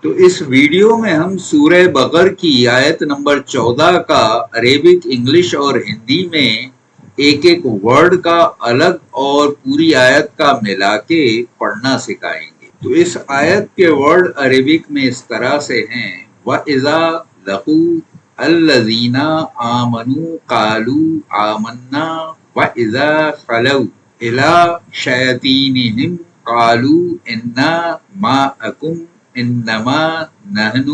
تو اس ویڈیو میں ہم سورہ بقر کی آیت نمبر 14 کا عربک، انگلش اور ہندی میں ایک ایک ورڈ کا الگ اور پوری آیت کا ملا کے پڑھنا سکھائیں گے۔ تو اس آیت کے ورڈ عربک میں اس طرح سے ہیں: وَإِذَا لَقُوا الَّذِينَ آمَنُوا قَالُوا آمَنَّا وَإِذَا خَلَوْا إِلَىٰ شَيَاطِينِهِمْ قَالُوا إِنَّا مَعَكُمْ انما نحن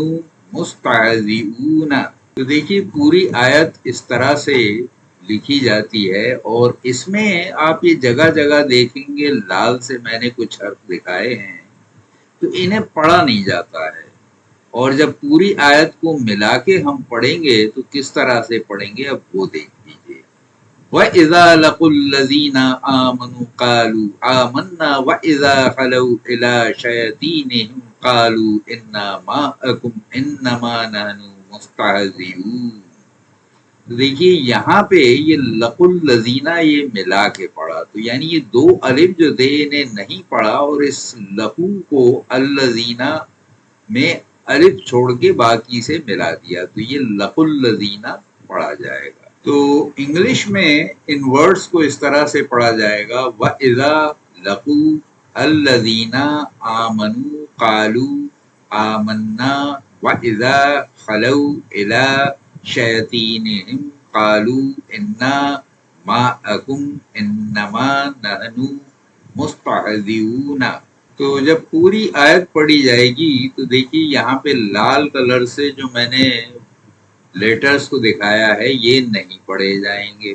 مستہزئون۔ تو دیکھیے پوری آیت اس طرح سے لکھی جاتی ہے، اور اس میں آپ یہ جگہ جگہ دیکھیں گے لال سے میں نے کچھ حرف دکھائے ہیں، تو انہیں پڑھا نہیں جاتا ہے، اور جب پوری آیت کو ملا کے ہم پڑھیں گے تو کس طرح سے پڑھیں گے اب وہ دیکھ لیجیے۔ وَإِذَا لَقُوا الَّذِينَ آمَنُوا قَالُوا آمَنَّا وَإِذَا خَلَوْا إِلَىٰ شَيَاطِينِهِمْ قَالُوا إِنَّا مَعَكُمْ إِنَّمَا نَحْنُ مُسْتَهْزِئُونَ۔ دیکھیے یہاں پہ یہ لَقُوا الَّذِينَ یہ ملا کے پڑھا، تو یعنی یہ دو الف جو تھے انہیں نہیں پڑھا، اور اس لَقُوا کو الَّذِينَ میں الف چھوڑ کے باقی سے ملا دیا، تو یہ لَقُوا الَّذِينَ پڑھا جائے گا۔ تو انگلش میں ان ورڈز کو اس طرح سے پڑھا جائے گا: وَإِذَا لَقُوا الَّذِينَ آمَنُوا قَالُوا آمَنَّا وَإِذَا خَلَوْا إِلَىٰ شَيَاطِينِهِمْ قَالُوا إِنَّا مَعَكُمْ إِنَّمَا نَحْنُ مُسْتَهْزِئُونَ۔ تو جب پوری آیت پڑھی جائے گی تو دیکھیے یہاں پہ لال کلر سے جو میں نے لیٹرز کو دکھایا ہے یہ نہیں پڑھے جائیں گے،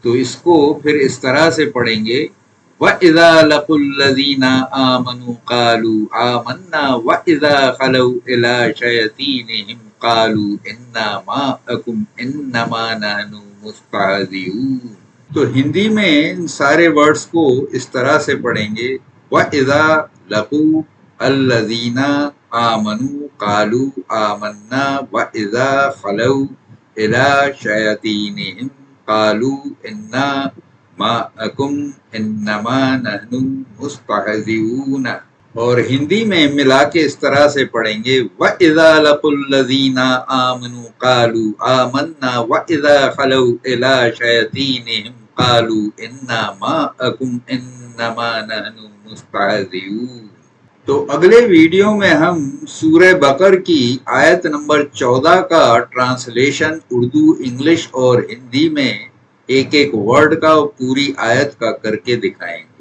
تو اس کو پھر اس طرح سے پڑھیں گے: وَإِذَا لَقُوا الَّذِينَ آمَنُوا قَالُوا آمَنَّا وَإِذَا خَلَوْا إِلَىٰ شَيَاطِينِهِمْ قَالُوا إِنَّا مَعَكُمْ إِنَّمَا نَحْنُ مُسْتَهْزِئُونَ۔ تو ہندی میں ان سارے ورڈز کو اس طرح سے پڑھیں گے: وَإِذَا لَقُوا الَّذِينَ آمَنُوا قَالُوا آمَنَّا وَإِذَا خَلَوْا إِلَىٰ شَيَاطِينِهِمْ قَالُوا إِنَّا مَعَكُمْ إِنَّمَا نَحْنُ مُسْتَهْزِئُونَ۔ اور ہندی میں ملا کے اس طرح سے پڑھیں گے: وَإِذَا لَقُوا الَّذِينَ آمَنُوا قَالُوا آمَنَّا وَإِذَا خَلَوْا إِلَىٰ شَيَاطِينِهِمْ قَالُوا إِنَّا مَعَكُمْ إِنَّمَا نَحْنُ مُسْتَهْزِئُونَ۔ تو اگلے ویڈیو میں ہم سورہ بقر کی آیت نمبر 14 کا ٹرانسلیشن اردو، انگلش اور ہندی میں ایک ایک ورڈ کا اور پوری آیت کا کر کے دکھائیں گے۔